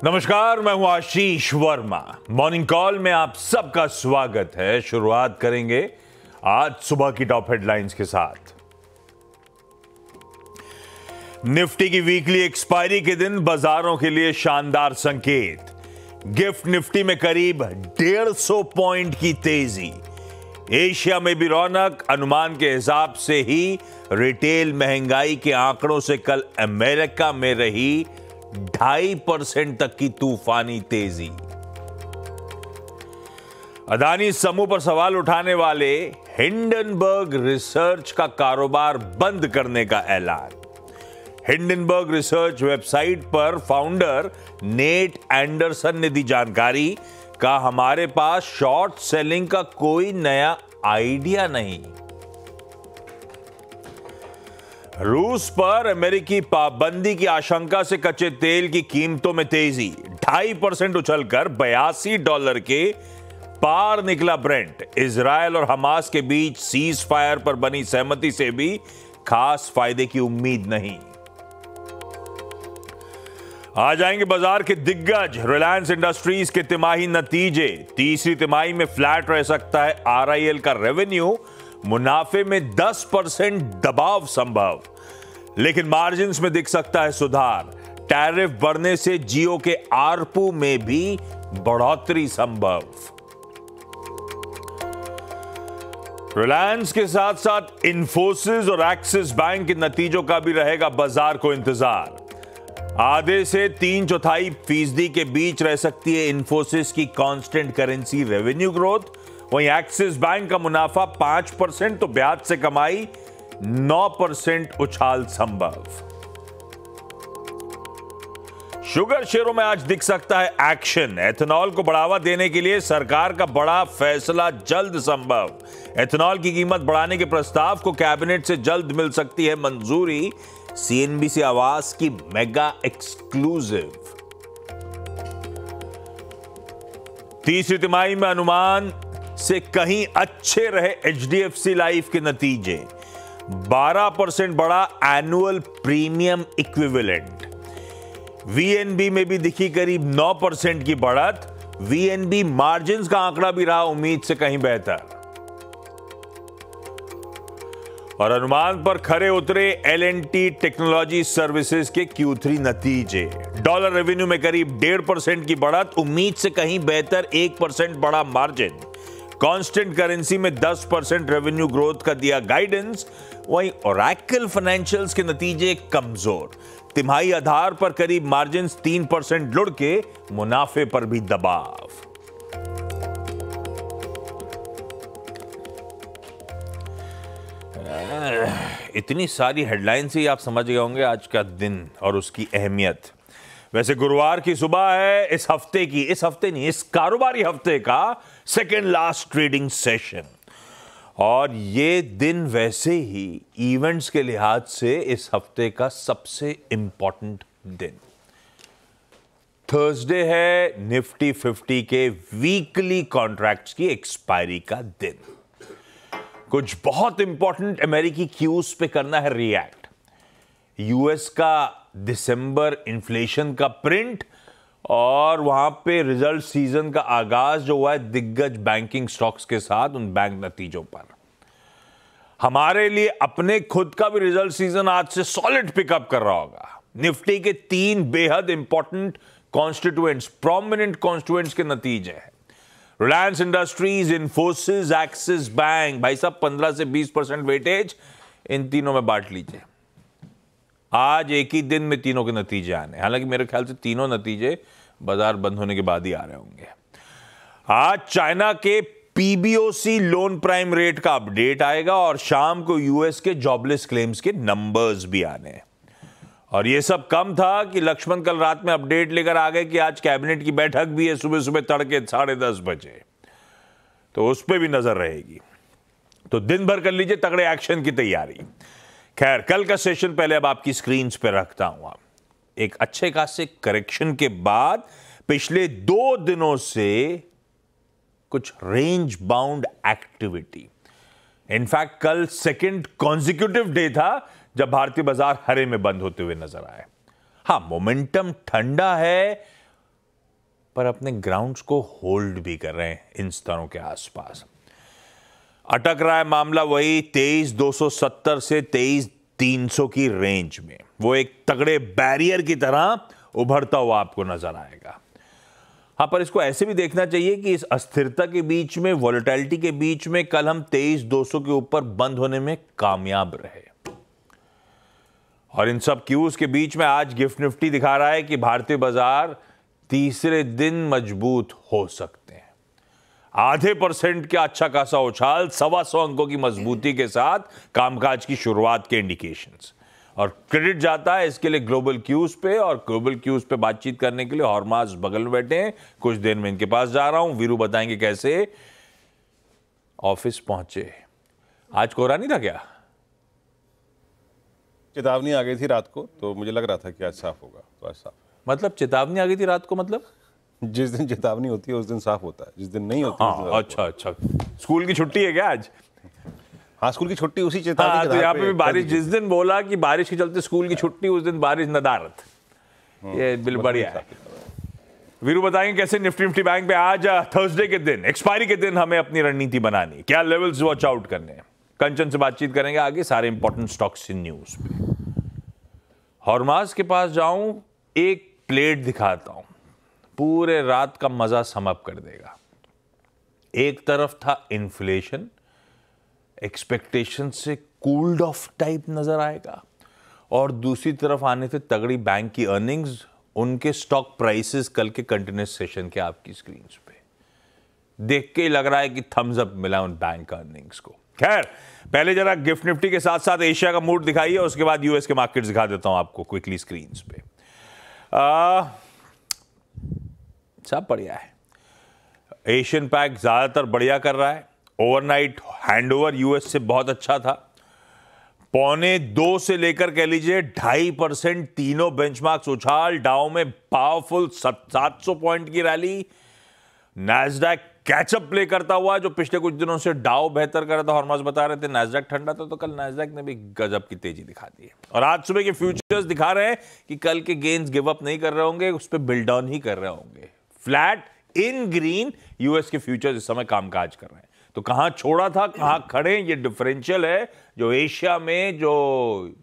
नमस्कार, मैं हूं आशीष वर्मा। मॉर्निंग कॉल में आप सबका स्वागत है। शुरुआत करेंगे आज सुबह की टॉप हेडलाइंस के साथ। निफ्टी की वीकली एक्सपायरी के दिन बाजारों के लिए शानदार संकेत। गिफ्ट निफ्टी में करीब 150 पॉइंट की तेजी। एशिया में भी रौनक। अनुमान के हिसाब से ही रिटेल महंगाई के आंकड़ों से कल अमेरिका में रही 2.5% तक की तूफानी तेजी। अदानी समूह पर सवाल उठाने वाले हिंडनबर्ग रिसर्च का कारोबार बंद करने का ऐलान। हिंडनबर्ग रिसर्च वेबसाइट पर फाउंडर नेट एंडरसन ने दी जानकारी का हमारे पास शॉर्ट सेलिंग का कोई नया आइडिया नहीं। रूस पर अमेरिकी पाबंदी की आशंका से कच्चे तेल की कीमतों में तेजी। 2.5% उछलकर $82 के पार निकला ब्रेंट। इजरायल और हमास के बीच सीज फायर पर बनी सहमति से भी खास फायदे की उम्मीद नहीं। आ जाएंगे बाजार के दिग्गज। रिलायंस इंडस्ट्रीज के तिमाही नतीजे। तीसरी तिमाही में फ्लैट रह सकता है आरआईएल का रेवेन्यू। मुनाफे में 10% दबाव संभव, लेकिन मार्जिन्स में दिख सकता है सुधार। टैरिफ बढ़ने से जियो के आरपू में भी बढ़ोतरी संभव। रिलायंस के साथ साथ इंफोसिस और एक्सिस बैंक के नतीजों का भी रहेगा बाजार को इंतजार। आधे से 3/4% के बीच रह सकती है इंफोसिस की कांस्टेंट करेंसी रेवेन्यू ग्रोथ। वहीं एक्सिस बैंक का मुनाफा 5% तो ब्याज से कमाई 9% उछाल संभव। शुगर शेयरों में आज दिख सकता है एक्शन। एथेनॉल को बढ़ावा देने के लिए सरकार का बड़ा फैसला जल्द संभव। एथेनॉल की कीमत बढ़ाने के प्रस्ताव को कैबिनेट से जल्द मिल सकती है मंजूरी। सीएनबीसी आवास की मेगा एक्सक्लूसिव। तीसरी तिमाही में अनुमान से कहीं अच्छे रहे एचडीएफसी लाइफ के नतीजे। 12% बढ़ा एनुअल प्रीमियम इक्विवेलेंट। वीएनबी में भी दिखी करीब 9% की बढ़त। वीएनबी मार्जिन्स का आंकड़ा भी रहा उम्मीद से कहीं बेहतर। और अनुमान पर खरे उतरे एल&टी टेक्नोलॉजी सर्विसेज के Q3 नतीजे। डॉलर रेवेन्यू में करीब 1.5% की बढ़त। उम्मीद से कहीं बेहतर 1% बढ़ा मार्जिन। कांस्टेंट करेंसी में 10% रेवेन्यू ग्रोथ का दिया गाइडेंस। वहीं ओरेकल फाइनेंशियल्स के नतीजे कमजोर। तिमाही आधार पर करीब मार्जिन 3% लुढ़ के मुनाफे पर भी दबाव। इतनी सारी हेडलाइन से ही आप समझ गए होंगे आज का दिन और उसकी अहमियत। वैसे गुरुवार की सुबह है इस कारोबारी हफ्ते का सेकेंड लास्ट ट्रेडिंग सेशन। और ये दिन वैसे ही इवेंट्स के लिहाज से इस हफ्ते का सबसे इंपॉर्टेंट दिन। थर्सडे है निफ्टी 50 के वीकली कॉन्ट्रैक्ट्स की एक्सपायरी का दिन। कुछ बहुत इंपॉर्टेंट अमेरिकी क्यूज पे करना है रिएक्ट। यूएस का दिसंबर इन्फ्लेशन का प्रिंट और वहां पे रिजल्ट सीजन का आगाज जो हुआ है दिग्गज बैंकिंग स्टॉक्स के साथ उन बैंक नतीजों पर। हमारे लिए अपने खुद का भी रिजल्ट सीजन आज से सॉलिड पिकअप कर रहा होगा। निफ्टी के 3 बेहद इंपॉर्टेंट कॉन्स्टिट्यूएंट्स, प्रोमिनेंट कॉन्स्टिट्यूएंट्स के नतीजे हैं। Reliance industries, Infosys, axis bank. भाई साहब 15 से 20% वेटेज इन तीनों में बांट लीजिए। आज एक ही दिन में तीनों के नतीजे आने। हालांकि मेरे ख्याल से तीनों नतीजे बाजार बंद होने के बाद ही आ रहे होंगे। आज चाइना के पीबीओसी लोन प्राइम रेट का अपडेट आएगा और शाम को यूएस के जॉबलेस क्लेम्स के नंबर्स भी आने हैं। और यह सब कम था कि लक्ष्मण कल रात में अपडेट लेकर आ गए कि आज कैबिनेट की बैठक भी है सुबह सुबह तड़के 10:30 बजे, तो उस पर भी नजर रहेगी। तो दिन भर कर लीजिए तगड़े एक्शन की तैयारी। खैर, कल का सेशन पहले अब आपकी स्क्रीन पे रखता हूं। एक अच्छे खासे करेक्शन के बाद पिछले 2 दिनों से कुछ रेंज बाउंड एक्टिविटी। इनफैक्ट कल सेकंड कॉन्जिक्यूटिव डे था जब भारतीय बाजार हरे में बंद होते हुए नजर आए। हां, मोमेंटम ठंडा है पर अपने ग्राउंड्स को होल्ड भी कर रहे हैं इन स्तरों के आसपास। अटक रहा है मामला वही 23,270 से 23,300 की रेंज में। वो एक तगड़े बैरियर की तरह उभरता हुआ आपको नजर आएगा। हाँ, पर इसको ऐसे भी देखना चाहिए कि इस अस्थिरता के बीच में, वॉलेटिलिटी के बीच में, कल हम 23,200 के ऊपर बंद होने में कामयाब रहे। और इन सब क्यूज के बीच में आज गिफ्ट निफ्टी दिखा रहा है कि भारतीय बाजार तीसरे दिन मजबूत हो सकते हैं। आधे % का अच्छा खासा उछाल, 125 अंकों की मजबूती के साथ कामकाज की शुरुआत के इंडिकेशंस। और क्रेडिट जाता है इसके लिए ग्लोबल क्यूज पे, और ग्लोबल क्यूज पे बातचीत करने के लिए हॉर्मास बगल में बैठे हैं। कुछ देर में इनके पास जा रहा हूं, वीरू बताएंगे कैसे ऑफिस पहुंचे। आज कोहरा नहीं था क्या? चेतावनी आ गई थी रात को, तो मुझे लग रहा था कि आज साफ होगा, तो आज साफ। मतलब चेतावनी आ गई थी रात को? मतलब जिस दिन चेतावनी होती है उस दिन साफ होता है, जिस दिन नहीं होती हाँ, अच्छा। स्कूल की छुट्टी है क्या आज? हाँ, स्कूल की छुट्टी उसी चेतावनी के तो यहाँ पे भी बारिश, जिस दिन बोला कि बारिश के चलते स्कूल की छुट्टी, उस दिन नदारत। ये बिल बढ़िया है। वीरू बताएंगे कैसे निफ्टी बैंक पे आज थर्सडे के दिन, एक्सपायरी के दिन, हमें अपनी रणनीति बनानी, क्या लेवल्स वॉच आउट करने हैं। कंचन से बातचीत करेंगे आगे सारे इंपॉर्टेंट स्टॉक्स इन न्यूज पे। हॉर्मास के पास जाऊं, एक प्लेट दिखाता हूं, पूरे रात का मजा समअप कर देगा। एक तरफ था इन्फ्लेशन, एक्सपेक्टेशन से कूल्ड ऑफ टाइप नजर आएगा, और दूसरी तरफ आने थे तगड़ी बैंक की अर्निंग्स, उनके स्टॉक प्राइसेस कल के कंटिन्यूस सेशन के आपकी स्क्रीन पे देख के लग रहा है कि थम्स अप मिला उन बैंक अर्निंग्स को। खैर, पहले जरा गिफ्ट निफ्टी के साथ साथ एशिया का मूड दिखाइए, उसके बाद यूएस के मार्केट्स दिखा देता हूं आपको क्विकली स्क्रीन पे। सब बढ़िया है। एशियन पैक ज्यादातर बढ़िया कर रहा है। ओवरनाइट हैंडओवर यूएस से बहुत अच्छा था। 1.25 से लेकर कह लीजिए 2.5% तीनों बेंचमार्क्स उछाल। डाउ में पावरफुल 700 पॉइंट की रैली। नैस्डैक कैचअप प्ले करता हुआ, जो पिछले कुछ दिनों से डाउ बेहतर कर रहा था। हॉर्मास बता रहे थे नैस्डैक ठंडा था, तो कल नैस्डैक ने भी गजब की तेजी दिखा दी है। और आज सुबह के फ्यूचर्स दिखा रहे हैं कि कल के गेन्स गिव अप नहीं कर रहे होंगे, उस पर बिल्ड डाउन ही कर रहे होंगे। फ्लैट इन ग्रीन यूएस के फ्यूचर्स इस समय कामकाज कर रहे हैं। तो कहां छोड़ा था, कहां खड़े, ये डिफरेंशियल है जो एशिया में, जो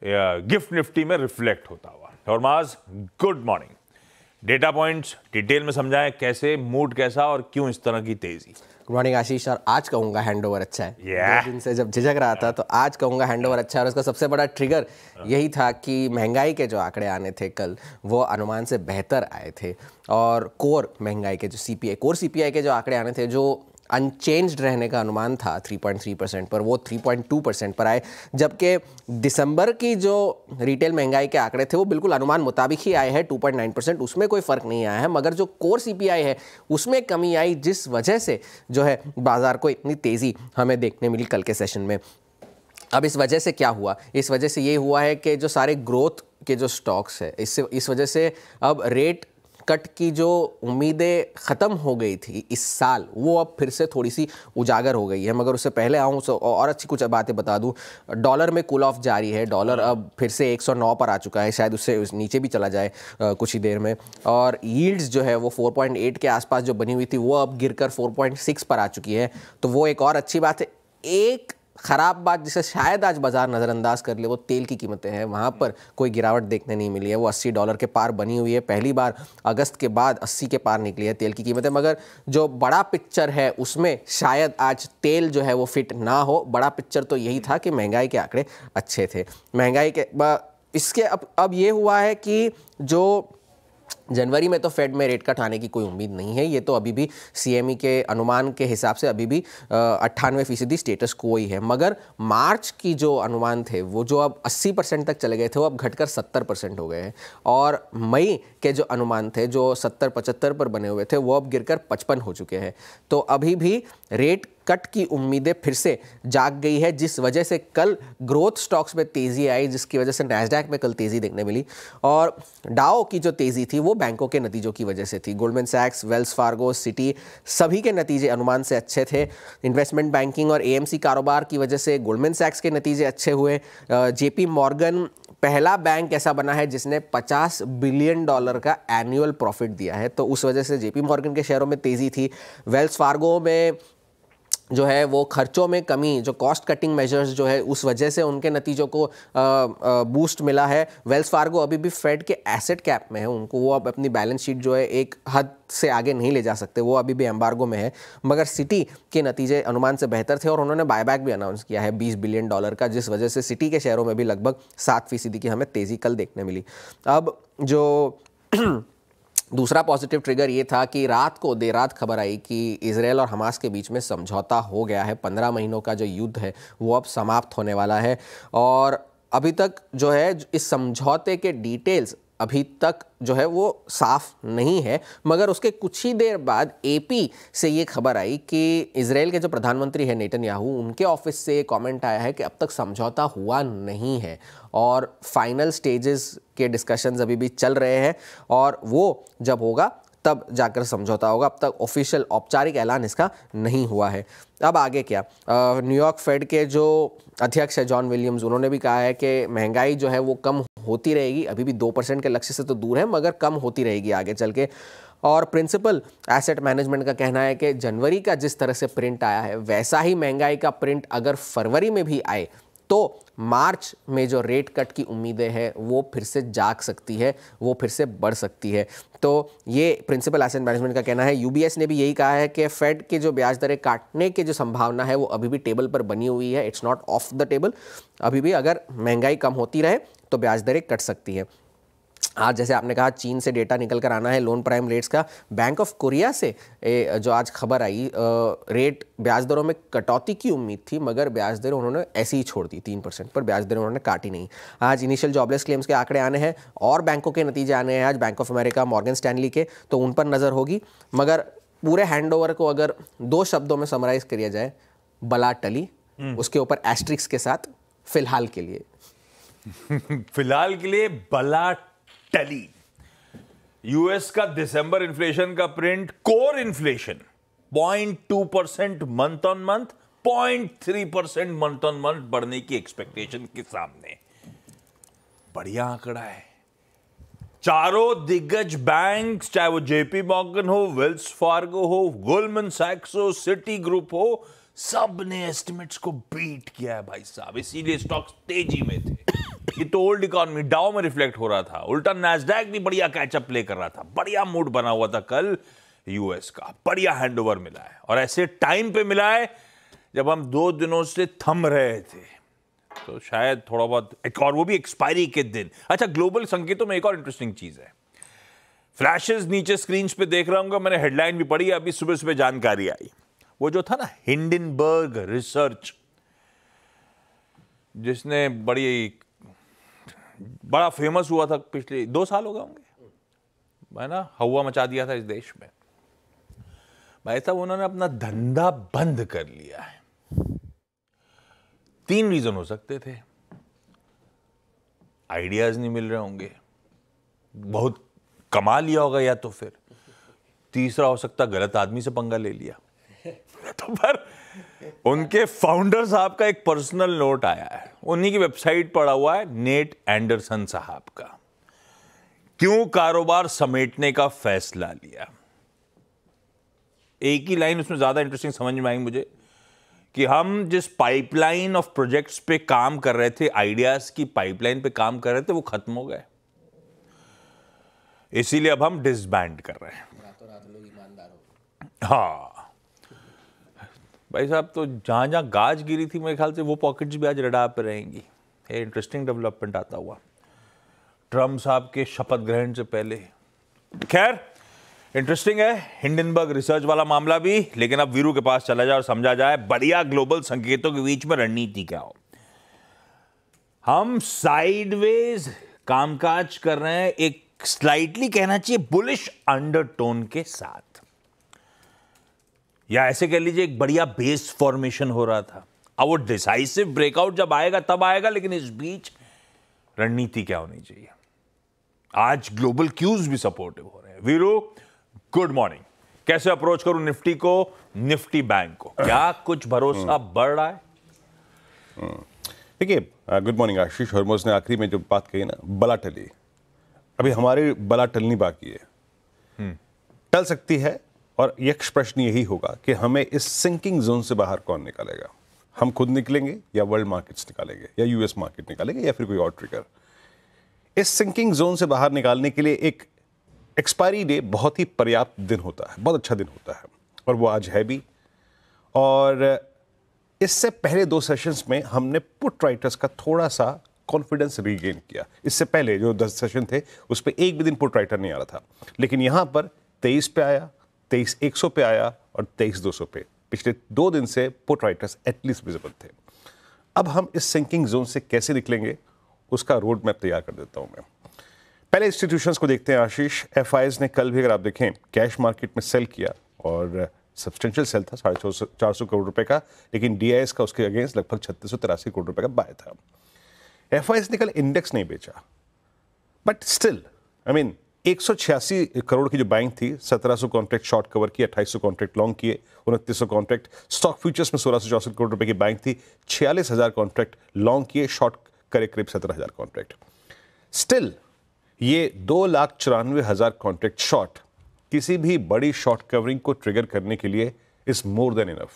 गिफ्ट निफ्टी में रिफ्लेक्ट होता हुआ। हॉर्मास, good morning. Data points detail में समझाएं, कैसे, मूड कैसा और क्यों इस तरह की तेजी। गुड मॉर्निंग आशीष। और आज कहूंगा हैंडओवर अच्छा है। 2 दिन से जब झिझक रहा था, तो आज कहूंगा हैंडओवर अच्छा है। और उसका सबसे बड़ा ट्रिगर यही था कि महंगाई के जो आंकड़े आने थे कल, वो अनुमान से बेहतर आए थे। और कोर महंगाई के जो सीपीआई, कोर सीपीआई के जो आंकड़े आने थे, जो अनचेंज्ड रहने का अनुमान था 3.3% पर, वो 3.2% पर आए। जबकि दिसंबर की जो रिटेल महंगाई के आंकड़े थे, वो बिल्कुल अनुमान मुताबिक ही आए हैं 2.9%, उसमें कोई फ़र्क नहीं आया है। मगर जो कोर सीपीआई है, उसमें कमी आई, जिस वजह से जो है बाजार को इतनी तेज़ी हमें देखने मिली कल के सेशन में। अब इस वजह से क्या हुआ? इस वजह से ये हुआ है कि जो सारे ग्रोथ के जो स्टॉक्स है, इस वजह से अब रेट कट की जो उम्मीदें ख़त्म हो गई थी इस साल, वो अब फिर से थोड़ी सी उजागर हो गई है। मगर उससे पहले आऊँ तो और अच्छी कुछ बातें बता दूँ। डॉलर में कूल ऑफ जारी है। डॉलर अब फिर से 109 पर आ चुका है, शायद उससे नीचे भी चला जाए कुछ ही देर में। और यील्ड्स जो है वो 4.8 के आसपास जो बनी हुई थी, वो अब गिरकर 4.6 पर आ चुकी है। तो वो एक और अच्छी बात है। एक ख़राब बात जिसे शायद आज बाजार नज़रअंदाज कर ले, वो तेल की कीमतें हैं। वहाँ पर कोई गिरावट देखने नहीं मिली है। वो $80 के पार बनी हुई है। पहली बार अगस्त के बाद 80 के पार निकली है तेल की कीमतें। मगर जो बड़ा पिक्चर है, उसमें शायद आज तेल जो है वो फिट ना हो। बड़ा पिक्चर तो यही था कि महंगाई के आंकड़े अच्छे थे। महंगाई के इसके अब ये हुआ है कि जो जनवरी में तो फेड में रेट कट आने की कोई उम्मीद नहीं है। ये तो अभी भी सीएमई के अनुमान के हिसाब से अभी भी 98% स्टेटस को ही है। मगर मार्च की जो अनुमान थे, वो जो अब 80% तक चले गए थे, वो अब घटकर 70% हो गए हैं। और मई के जो अनुमान थे, जो 70-75 पर बने हुए थे, वो अब गिरकर 55 हो चुके हैं। तो अभी भी रेट कट की उम्मीदें फिर से जाग गई है, जिस वजह से कल ग्रोथ स्टॉक्स में तेज़ी आई, जिसकी वजह से नैस्डैक में कल तेज़ी देखने मिली। और डाउ की जो तेज़ी थी, वो बैंकों के नतीजों की वजह से थी। गोल्डमैन सैक्स, वेल्स फार्गो, सिटी, सभी के नतीजे अनुमान से अच्छे थे। इन्वेस्टमेंट बैंकिंग और एएमसी कारोबार की वजह से गोल्डमैन सैक्स के नतीजे अच्छे हुए। जेपी मॉर्गन पहला बैंक ऐसा बना है जिसने $50 बिलियन का एनुअल प्रॉफिट दिया है। तो उस वजह से जेपी मॉर्गन के शेयरों में तेजी थी। वेल्स फार्गो में जो है वो खर्चों में कमी, जो कॉस्ट कटिंग मेजर्स जो है उस वजह से उनके नतीजों को बूस्ट मिला है। वेल्स फार्गो अभी भी फेड के एसेट कैप में है, उनको वो अब अपनी बैलेंस शीट जो है एक हद से आगे नहीं ले जा सकते, वो अभी भी एम्बार्गो में है। मगर सिटी के नतीजे अनुमान से बेहतर थे और उन्होंने बायबैक भी अनाउंस किया है $20 बिलियन का, जिस वजह से सिटी के शेयरों में भी लगभग 7% की हमें तेज़ी कल देखने मिली। अब जो दूसरा पॉजिटिव ट्रिगर ये था कि रात को देर रात खबर आई कि इजराइल और हमास के बीच में समझौता हो गया है। 15 महीनों का जो युद्ध है वो अब समाप्त होने वाला है और अभी तक जो है इस समझौते के डिटेल्स अभी तक जो है वो साफ नहीं है। मगर उसके कुछ ही देर बाद एपी से ये खबर आई कि इजराइल के जो प्रधानमंत्री है नेतन्याहू, उनके ऑफिस से कमेंट आया है कि अब तक समझौता हुआ नहीं है और फाइनल स्टेजेस के डिस्कशंस अभी भी चल रहे हैं और वो जब होगा तब जाकर समझौता होगा। अब तक ऑफिशियल औपचारिक ऐलान इसका नहीं हुआ है। अब आगे क्या, न्यूयॉर्क फेड के जो अध्यक्ष है जॉन विलियम्स, उन्होंने भी कहा है कि महंगाई जो है वो कम होती रहेगी, अभी भी 2% के लक्ष्य से तो दूर है मगर कम होती रहेगी आगे चल के। और प्रिंसिपल एसेट मैनेजमेंट का कहना है कि जनवरी का जिस तरह से प्रिंट आया है वैसा ही महंगाई का प्रिंट अगर फरवरी में भी आए तो मार्च में जो रेट कट की उम्मीदें हैं वो फिर से जाग सकती है, वो फिर से बढ़ सकती है। तो ये प्रिंसिपल एसेट मैनेजमेंट का कहना है। यूबीएस ने भी यही कहा है कि फेड के जो ब्याज दरें काटने की जो संभावना है वो अभी भी टेबल पर बनी हुई है, it's not of the table. अभी भी अगर महंगाई कम होती रहे तो ब्याज दरें कट सकती है। आज जैसे आपने कहा चीन से डेटा निकल कर आना है लोन प्राइम रेट्स का। बैंक ऑफ कोरिया से जो आज खबर आई, रेट ब्याज दरों में कटौती की उम्मीद थी मगर ब्याज दरें उन्होंने ऐसे ही छोड़ दी 3% पर, ब्याज दरें उन्होंने काटी नहीं। आज इनिशियल जॉबलेस क्लेम्स के आंकड़े आने हैं और बैंकों के नतीजे आने हैं आज, bank of America, Morgan Stanley के, तो उन पर नज़र होगी। मगर पूरे हैंडओवर को अगर 2 शब्दों में समराइज किया जाए, बला टली, उसके ऊपर एस्ट्रिक्स के साथ फिलहाल के लिए फिलहाल के लिए बला टली। यूएस का दिसंबर इन्फ्लेशन का print, core inflation 0.2% month on month, 0.3% month on month बढ़ने की एक्सपेक्टेशन के सामने। बढ़िया आंकड़ा है। चारों दिग्गज बैंक, चाहे वो जेपी मॉर्गन हो, वेल्स फार्गो हो, गोल्डमैन सैक्स हो, सिटी ग्रुप हो, सब ने एस्टिमेट्स को बीट किया है भाई साहब, इसीलिए स्टॉक्स तेजी में थे। ये तो ओल्ड इकोनॉमी डाउ में रिफ्लेक्ट हो रहा था, उल्टा नैस्डैक भी बढ़िया कैचअप प्ले कर रहा था। बढ़िया मूड बना हुआ था कल यूएस का, बढ़िया हैंडओवर मिला है और ऐसे टाइम पे मिला है जब हम 2 दिनों से थम रहे थे, तो शायद थोड़ा बहुत एक और, वो भी एक्सपायरी के दिन। अच्छा, ग्लोबल संकेतों में एक और इंटरेस्टिंग चीज है, फ्लैशेस नीचे स्क्रीन पे देख रहा हूं, मैंने हेडलाइन भी पढ़ी, अभी सुबह सुबह जानकारी आई। वो जो था ना हिंडनबर्ग रिसर्च, जिसने बड़ा फेमस हुआ था, पिछले 2 साल हो गए होंगे, है ना, हवा मचा दिया था इस देश में। भाई साहब उन्होंने अपना धंधा बंद कर लिया है। 3 रीजन हो सकते थे। आइडियाज नहीं मिल रहे होंगे, बहुत कमा लिया होगा, या तो फिर तीसरा हो सकता गलत आदमी से पंगा ले लिया। तो पर उनके फाउंडर साहब का एक पर्सनल नोट आया है, उन्हीं की वेबसाइट पड़ा हुआ है, नेट एंडरसन साहब का। क्यों कारोबार समेटने का फैसला लिया? एक ही लाइन उसमें ज्यादा इंटरेस्टिंग समझ में आई मुझे, कि हम जिस पाइपलाइन ऑफ प्रोजेक्ट्स पे काम कर रहे थे, आइडियाज की पाइपलाइन पे काम कर रहे थे, वो खत्म हो गए, इसीलिए अब हम डिसबैंड कर रहे हैं। रातों रात लोग ईमानदार हो। हाँ भाई साहब, तो जहां जहां गाज गिरी थी मेरे ख्याल से वो पॉकेट्स भी आज रडार पे रहेंगी। इंटरेस्टिंग डेवलपमेंट आता हुआ ट्रम्प साहब के शपथ ग्रहण से पहले। खैर इंटरेस्टिंग है हिंडनबर्ग रिसर्च वाला मामला भी, लेकिन अब वीरू के पास चला जाए और समझा जाए बढ़िया ग्लोबल संकेतों के बीच में रणनीति क्या हो। हम साइडवेज कामकाज कर रहे हैं, एक स्लाइटली कहना चाहिए बुलिश अंडरटोन के साथ, या ऐसे कह लीजिए एक बढ़िया बेस फॉर्मेशन हो रहा था। अब वो डिसाइसिव ब्रेकआउट जब आएगा तब आएगा, लेकिन इस बीच रणनीति क्या होनी चाहिए। आज ग्लोबल क्यूज भी सपोर्टिव हो रहे हैं। वीरू गुड मॉर्निंग, कैसे अप्रोच करूं निफ्टी को, निफ्टी बैंक को, क्या कुछ भरोसा बढ़ रहा है? देखिए, गुड मॉर्निंग आशीष। हरमोज ने आखिरी में जो बात कही ना, बला टली, अभी हमारी बला टलनी बाकी है। टल सकती है और यक्ष प्रश्न यही होगा कि हमें इस सिंकिंग जोन से बाहर कौन निकालेगा। हम खुद निकलेंगे या वर्ल्ड मार्केट्स निकालेंगे या यूएस मार्केट निकालेंगे या फिर कोई और ट्रिगर। इस सिंकिंग जोन से बाहर निकालने के लिए एक एक्सपायरी डे बहुत ही पर्याप्त दिन होता है, बहुत अच्छा दिन होता है, और वो आज है भी। और इससे पहले 2 सेशंस में हमने पुट राइटर्स का थोड़ा सा कॉन्फिडेंस रीगेन किया। इससे पहले जो 10 सेशन थे उस पर एक भी दिन पुट राइटर नहीं आ रहा था, लेकिन यहां पर 23 पे आया, 23,100 पे आया और 23,200 पे। पिछले 2 दिन से पुट राइटर्स एटलीस्ट विजिबल थे। अब हम इस सिंकिंग जोन से कैसे निकलेंगे उसका रोड मैप तैयार कर देता हूं मैं। पहले इंस्टीट्यूशंस को देखते हैं आशीष। एफआईएस ने कल भी अगर आप देखें कैश मार्केट में सेल किया और सब्सटेंशियल सेल था 450 करोड़ रुपए का, लेकिन डीआईएस का उसके अगेंस्ट लगभग 3683 करोड़ रुपए का बाय था। एफआईएस ने कल इंडेक्स नहीं बेचा, but still I mean 186 crore की जो बाइंग थी, 1700 कॉन्ट्रैक्ट शॉर्ट कवर किए, 2800 कॉन्ट्रैक्ट लॉन्ग किए, 2900 कॉन्ट्रैक्ट स्टॉक फ्यूचर्स में 1664 करोड़ रुपए की बाइंग थी, 46,000 कॉन्ट्रैक्ट लॉन्ग किए, शॉर्ट करे करीब 17,000 कॉन्ट्रैक्ट। स्टिल ये 2,94,000 कॉन्ट्रैक्ट शॉर्ट किसी भी बड़ी शॉर्ट कवरिंग को ट्रिगर करने के लिए इज मोर देन इनफ।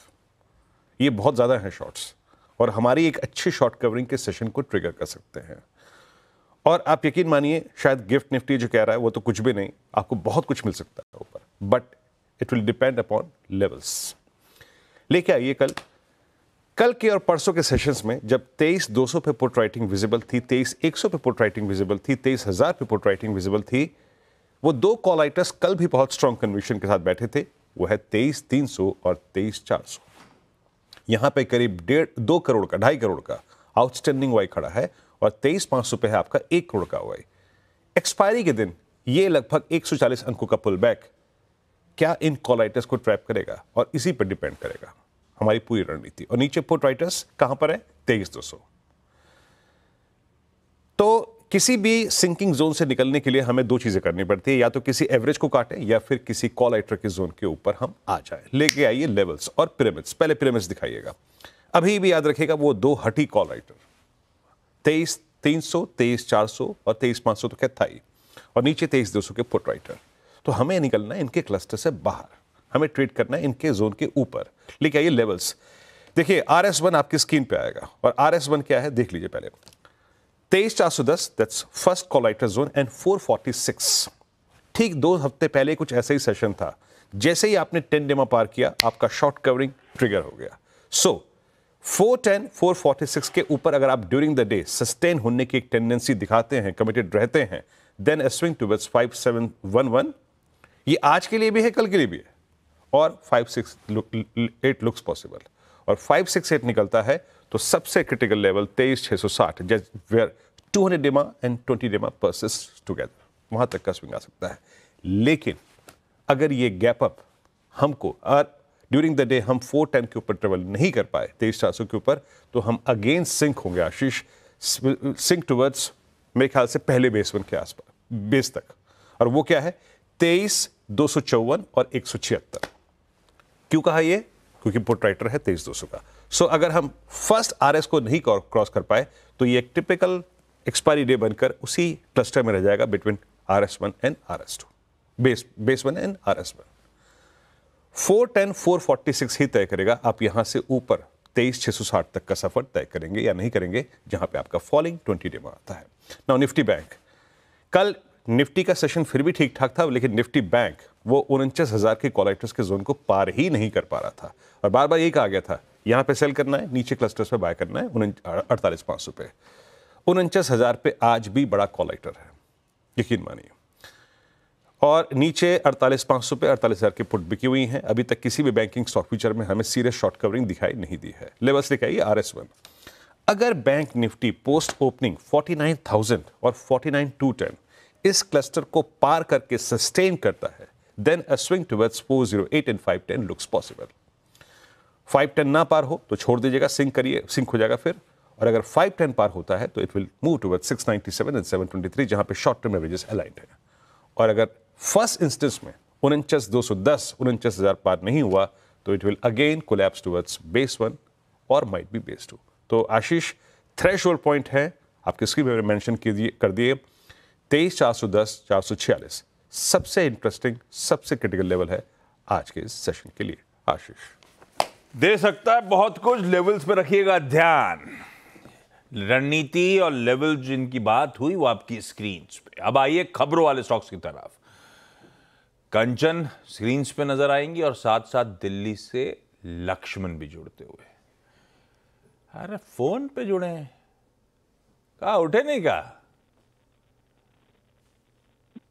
ये बहुत ज्यादा है शॉर्ट्स, और हमारी एक अच्छी शॉर्ट कवरिंग के सेशन को ट्रिगर कर सकते हैं। और आप यकीन मानिए, शायद गिफ्ट निफ्टी जो कह रहा है वो तो कुछ भी नहीं, आपको बहुत कुछ मिल सकता है ऊपर, but it will depend upon levels. लेके आइए कल के और परसों के सेशंस में जब 23,200 पे पुट राइटिंग विजिबल थी, 23,100 पे पुट राइटिंग विजिबल थी, 23,000 पे पुट राइटिंग विजिबल थी, वो 2 कॉल राइटर्स कल भी बहुत स्ट्रॉन्ग कन्विक्शन के साथ बैठे थे। वो है 23,300 और 23,400। यहां पे करीब 2 करोड़ का, 2.5 करोड़ का आउटस्टैंडिंग वाई खड़ा है, और 23,500 पे है आपका 1 करोड़ का वाई। एक्सपायरी के दिन ये लगभग 140 अंकों का पुल बैक क्या इन कॉल राइटर्स को ट्रैप करेगा, और इसी पर डिपेंड करेगा हमारी पूरी रणनीति। और नीचे पुट राइटर्स कहां पर है? 23,200। तो किसी भी सिंकिंग जोन से निकलने के लिए हमें 2 चीजें करनी पड़ती है, या तो किसी एवरेज को काटें या फिर किसी कॉल राइटर के जोन के ऊपर हम आ जाएं। लेके आइए लेवल्स और पिरामिड्स। पहले पिरामिड्स दिखाइएगा। अभी भी याद रखिएगा वो 2 हटी कॉल राइटर, 23,300, 23,400 और 23,500 तो क्या था ही, और नीचे 23,200 के पुट राइटर। तो हमें निकलना है इनके क्लस्टर से बाहर, हमें ट्रेड करना है इनके जोन के ऊपर। लेके आइए लेवल्स। देखिए RS1 आपकी स्क्रीन पे आएगा, और RS1 क्या है देख लीजिए पहले। 23,410 that's first call writer zone, and 446 ठीक 2 हफ्ते पहले कुछ ऐसा ही सेशन था। जैसे ही आपने 10 डेमा पार किया, आपका शॉर्ट कवरिंग ट्रिगर हो गया। सो 410, 446 के ऊपर अगर आप ड्यूरिंग द डे सस्टेन होने की एक टेंडेंसी दिखाते हैं, कमिटेड रहते हैं, देन अ स्विंग टुवर्ड्स 5711। ये आज के लिए भी है, कल के लिए भी है, और 568 लुक्स पॉसिबल। और 568 निकलता है तो सबसे क्रिटिकल लेवल 23,660, वेयर 200 डेमा एंड 20 डेमा परसिस्ट टुगेदर, वहां तक का स्विंग आ सकता है। लेकिन अगर ये गैप अप हमको ड्यूरिंग द डे हम 410 के ऊपर ट्रेवल नहीं कर पाए, 23,400 के ऊपर, तो हम अगेन सिंक होंगे आशीष, सिंक टुवर्ड्स मेरे ख्याल से पहले बेस 1 के आसपास, बेस तक। और वो क्या है? 23,254 और 176। क्यों कहा ये? क्योंकि पुट राइटर है 23,200 का। सो अगर हम फर्स्ट RS को नहीं क्रॉस कर पाए तो ये एक टिपिकल एक्सपायरी डे बनकर उसी क्लस्टर में रह जाएगा between RS1 and RS2, base 1 and RS1। 410, 446 ही तय करेगा आप यहां से ऊपर 23,660 तक का सफर तय करेंगे या नहीं करेंगे, जहां पे आपका फॉलिंग 20 डे में आता है। नाउ निफ्टी बैंक, कल निफ्टी का सेशन फिर भी ठीक ठाक था, लेकिन निफ्टी बैंक वो 49,000 के कॉल राइटर्स के जोन को पार ही नहीं कर पा रहा था, और बार बार यही कहा गया था यहां पे सेल करना है, नीचे क्लस्टर्स पे बाय करना है 48,500 पे। 49,000 पे आज भी बड़ा कॉल राइटर है, यकीन मानिए। और नीचे 48,500 पे 48,000 की पुट बिकी हुई हैं। अभी तक किसी भी बैंकिंग स्टॉक फ्यूचर में हमें सीरियस शॉर्ट कवरिंग दिखाई नहीं दी है। लेवल्स लेके आइए RS1। अगर बैंक निफ्टी पोस्ट ओपनिंग 49,000 और 49,210 इस क्लस्टर को पार करके सस्टेन करता है, then a swing towards 408 and 510 looks possible. 510 ना पार हो तो छोड़ दीजिएगा, सिंक करिए, सिंक हो जाएगा फिर। और अगर 510 पार होता है तो it will move towards 697 and 723, जहां पे शॉर्ट टर्म एवरेजेस अलाइंड है। और अगर फर्स्ट इंस्टेंस में 49,210, 49,000 पार नहीं हुआ तो it will again collapse towards base 1 और माइट बी बेस 2। तो आशीष थ्रेशोल्ड पॉइंट है आपके स्क्रीन पर मेंशन कर दिए 23,410, 446 सबसे इंटरेस्टिंग, सबसे क्रिटिकल लेवल है आज के इस सेशन के लिए। आशीष दे सकता है बहुत कुछ, लेवल्स पे रखिएगा ध्यान। रणनीति और लेवल जिनकी बात हुई वो आपकी स्क्रीन पे। अब आइए खबरों वाले स्टॉक्स की तरफ। कंचन स्क्रीन पे नजर आएंगी और साथ साथ दिल्ली से लक्ष्मण भी जुड़ते हुए। अरे फोन पे जुड़े हैं, कहा उठे नहीं? कहा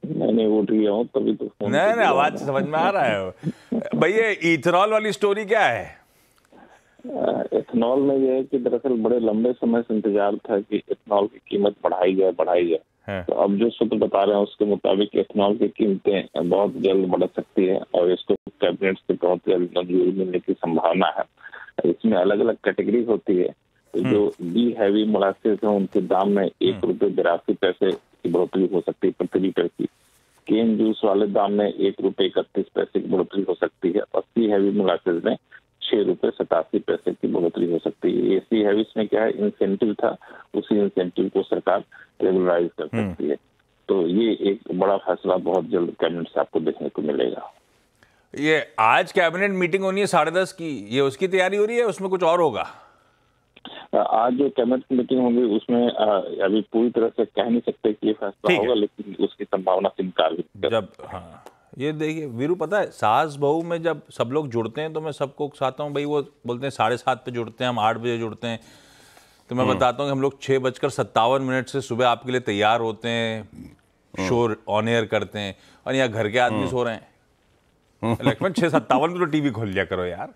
नहीं उठ गया हूँ तभी तो फोन। नहीं आवाज समझ में आ रहा है भैया। इथेनॉल वाली स्टोरी क्या है? इथेनॉल में यह है कि दरअसल बड़े लंबे समय से इंतजार था कि इथेनॉल की कीमत बढ़ाई जाए। तो अब जो सूत्र बता रहे हैं उसके मुताबिक इथेनॉल की कीमतें बहुत जल्द बढ़ सकती है और इसको कैबिनेट से बहुत जल्द मंजूरी मिलने की संभावना है। इसमें अलग अलग कैटेगरी होती है। जो बी हैवी मोलासेस है उनके दाम में 1 रुपये 82 पैसे की बढ़ोतरी हो सकती है प्रति लीटर की। केन जूस वाले दाम में 1 रुपये 31 पैसे की बढ़ोतरी हो सकती है और सी हैवी मोलासेस में 6 रुपये 87 पैसे की बढ़ोतरी हो सकती है। ये सी हैवी में क्या है, इंसेंटिव था, उसी इंसेंटिव को सरकार रेगुलराइज कर सकती है। तो ये एक बड़ा फैसला बहुत जल्द कैबिनेट से आपको देखने को मिलेगा। ये आज कैबिनेट मीटिंग होनी है 10:30 की, ये उसकी तैयारी हो रही है, उसमें कुछ और होगा? आज जो कैबिनेट की मीटिंग होगी उसमें अभी पूरी तरह से कह नहीं सकते कि ये फैसला होगा, लेकिन उसकी संभावना से इनकार भी। जब हाँ ये देखिए वीरू, पता है सास बहू में जब सब लोग जुड़ते हैं तो मैं सबको उकसाता हूँ भाई। वो बोलते हैं 7:30 पे जुड़ते हैं, हम 8 बजे जुड़ते हैं। तो मैं बताता हूँ कि हम लोग 6:57 से सुबह आपके लिए तैयार होते हैं, शो ऑन एयर करते हैं, और यहाँ घर के आदमी सो रहे हैं। लक्ष्मण 6:57 पे तो टीवी खोल लिया करो यार।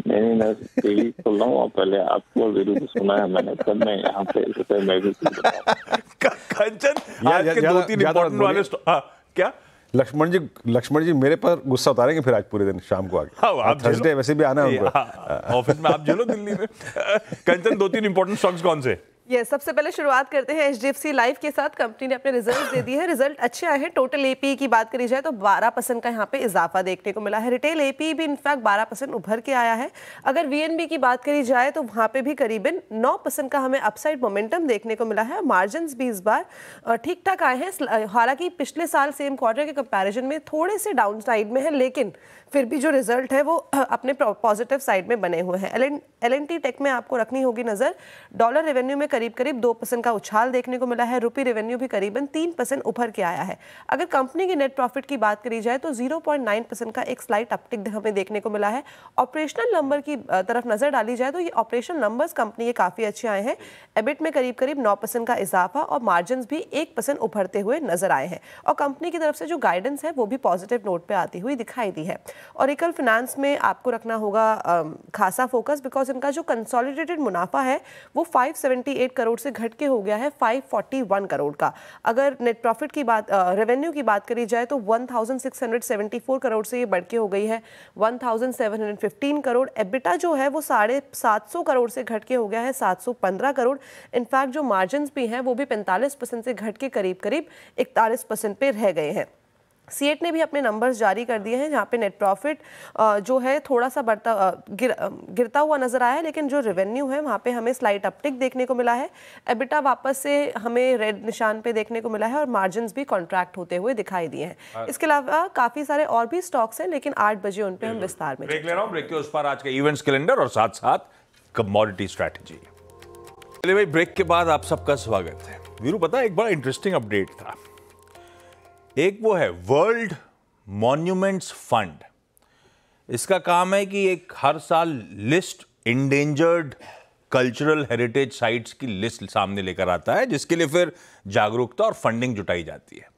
नहीं मैं टीवी खोल रहा हूँ और पहले आपको वीरू को सुना है मैंने, तब मैं यहाँ पे मैं भी कंचन आज के 2-3 इंपॉर्टेंट वाले क्या लक्ष्मण जी मेरे पर गुस्सा उतारेंगे फिर आज पूरे दिन शाम को आगे। थर्सडे वैसे भी आना है उनको ऑफिस में, आप झेलो दिल्ली में। कंचन 2-3 इंपॉर्टेंट स्टॉक्स कौन से? सबसे पहले शुरुआत करते हैं HDFC लाइफ के साथ। कंपनी ने अपने रिजल्ट दे दिए हैं, रिजल्ट अच्छे आए हैं। टोटल एपी की बात करी जाए तो 12% का यहाँ पे इजाफा देखने को मिला है। रिटेल एपी भी इनफैक्ट 12% उभर के आया है। अगर VNB की बात करी जाए तो वहाँ पे भी करीबन 9% का हमें अपसाइड मोमेंटम देखने को मिला है। मार्जिन्स भी इस बार ठीक ठाक आए हैं, हालांकि पिछले साल सेम क्वार्टर के कंपैरिजन में थोड़े से डाउन साइड में है, लेकिन फिर भी जो रिजल्ट है वो अपने पॉजिटिव साइड में बने हुए हैं। L&T टेक में आपको रखनी होगी नजर। डॉलर रेवेन्यू में करीब 2% का उछाल देखने को मिला है। रुपी रेवेन्यू भी करीबन 3% उभर के आया है। अगर कंपनी की नेट प्रॉफिट की बात करी जाए तो 0.9% का एक स्लाइट अपटिक हमें देखने को मिला है। ऑपरेशनल नंबर की तरफ नजर डाली जाए तो ये ऑपरेशनल नंबर्स कंपनी के काफी अच्छे आए हैं। एबिट में करीब 9% का इजाफा और मार्जिन भी 1% उभरते हुए नजर आए हैं। और कंपनी की तरफ से जो गाइडेंस है वो भी पॉजिटिव नोट पे आती हुई दिखाई दी है। ऑरेकल फाइनेंस में आपको रखना होगा खासा फोकस, बिकॉज इनका जो कंसोलिडेटेड मुनाफा है वो 578 करोड़ से घट के हो गया है 541 करोड़ का। अगर नेट प्रॉफिट की बात, रेवेन्यू की बात करी जाए तो 1674 करोड़ से ये बढ़ के हो गई है 1715 करोड़। एबिटा जो है वो 750 करोड़ से घट के हो गया है 715 करोड़। इनफैक्ट जो मार्जिन भी हैं वो भी 45% से घट के करीब 41% पे रह गए हैं। सीएट ने भी अपने नंबर्स जारी कर दिए हैं, जहाँ पे नेट प्रॉफिट जो है थोड़ा सा गिरता हुआ नजर आया है, लेकिन जो रेवेन्यू है वहाँ पे हमें स्लाइट अपटिक देखने को मिला है। एबिटा वापस से हमें रेड निशान पे देखने को मिला है और मार्जिन्स भी कॉन्ट्रैक्ट होते हुए दिखाई दिए हैं। इसके अलावा काफी सारे और भी स्टॉक्स हैं, लेकिन 8 बजे उन पे हम विस्तार में ब्रेक ले रहा हूँ। ब्रेक के उस पर आज का इवेंट्स कैलेंडर और साथ साथ कमोडिटी स्ट्रैटेजी। चलिए भाई, ब्रेक के बाद आप सबका स्वागत है। वीरू, पता है एक बड़ा इंटरेस्टिंग अपडेट था। एक वो है वर्ल्ड मॉन्यूमेंट्स फंड। इसका काम है कि एक हर साल list endangered cultural heritage sites की लिस्ट सामने लेकर आता है, जिसके लिए फिर जागरूकता और फंडिंग जुटाई जाती है।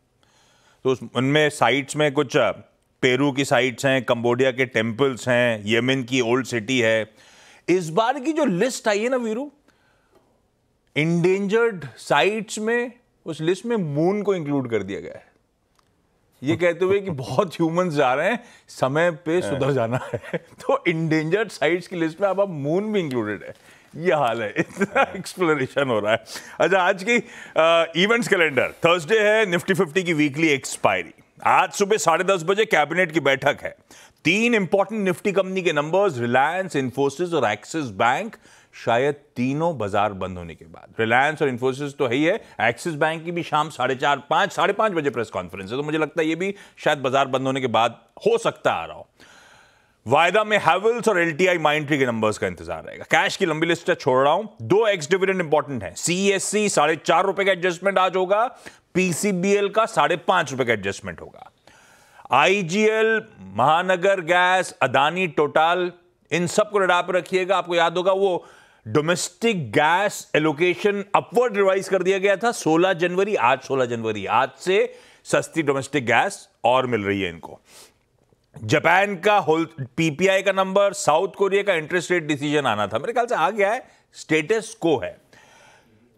तो उनमें साइट्स में कुछ पेरू की साइट्स हैं, कंबोडिया के टेम्पल्स हैं, येमेन की ओल्ड सिटी है। इस बार की जो लिस्ट आई है ना वीरू, इंडेंजर्ड साइट्स में उस लिस्ट में मून को इंक्लूड कर दिया गया है, ये कहते हुए कि बहुत ह्यूमंस जा रहे हैं, समय पे सुधर जाना है। तो इंडेंजर्ड साइट्स की लिस्ट में अब मून भी इंक्लूडेड है। ये हाल है, इतना एक्सप्लोरेशन हो रहा है। अच्छा, आज की इवेंट्स कैलेंडर। थर्सडे है, निफ्टी 50 की वीकली एक्सपायरी। आज सुबह 10:30 बजे कैबिनेट की बैठक है। 3 इंपॉर्टेंट निफ्टी कंपनी के नंबर्स, रिलायंस, इन्फोसिस और एक्सिस बैंक शायद तीनों बाजार बंद होने के बाद। रिलायंस और इन्फोसिस तो है ही है, एक्सिस बैंक की भी शाम 4:30 साढ़े 5 बजे प्रेस कॉन्फ्रेंस है, तो मुझे लगता है ये भी शायद बाजार बंद होने के बाद हो सकता आ रहा हो। वायदा में हैवेल्स और एलटीआई माइंडट्री के नंबर्स का इंतजार रहेगा। कैश की लंबी लिस्ट छोड़ रहा हूं, 2 एक्स डिविडेंड इंपॉर्टेंट है। सीएससी ₹4.5 का एडजस्टमेंट आज होगा, पीसीबीएल का ₹5.5 का एडजस्टमेंट होगा। आईजीएल, महानगर गैस, अदानी, टोटल, इन सबको रडार पर रखिएगा। आपको याद होगा वो domestic gas allocation upward revise कर दिया गया था 16 जनवरी। आज 16 जनवरी, आज से सस्ती डोमेस्टिक गैस और मिल रही है इनको। जापान का पीपीआई का नंबर, साउथ कोरिया का इंटरेस्ट रेट डिसीजन आना था, मेरे ख्याल से आ गया है, स्टेटस को है।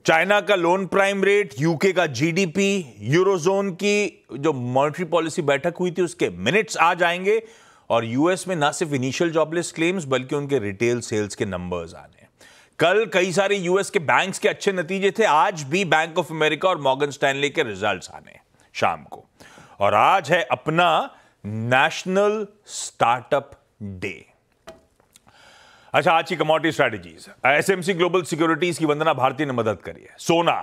चाइना का लोन प्राइम रेट, यूके का जीडीपी, यूरोजोन की जो मॉनेटरी पॉलिसी बैठक हुई थी उसके मिनट्स आ जाएंगे। और यूएस में ना सिर्फ इनिशियल जॉबलेस क्लेम्स बल्कि उनके रिटेल सेल्स के नंबर्स आने। कल कई सारे यूएस के बैंक्स के अच्छे नतीजे थे, आज भी बैंक ऑफ अमेरिका और मॉर्गन स्टैनली के रिजल्ट्स आने शाम को। और आज है अपना नेशनल स्टार्टअप डे। अच्छा, आज की commodity strategies. SMC global securities की वंदना भारती ने मदद करी है। सोना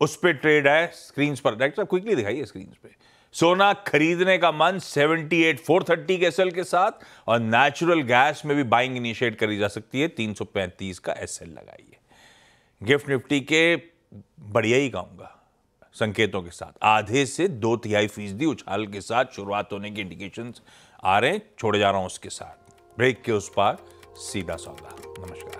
उस पे ट्रेड है, स्क्रीन पर डायरेक्टर क्विकली दिखाइए स्क्रीन पे। सोना खरीदने का मन 78,430 के एसएल के साथ, और नेचुरल गैस में भी बाइंग इनिशिएट करी जा सकती है, 335 का एसएल लगाइए। गिफ्ट निफ्टी के बढ़िया ही कहूंगा संकेतों के साथ, आधे से 2/3% उछाल के साथ शुरुआत होने के इंडिकेशंस आ रहे हैं। छोड़े जा रहा हूं उसके साथ। ब्रेक के उस पार सीधा सौदा। नमस्कार।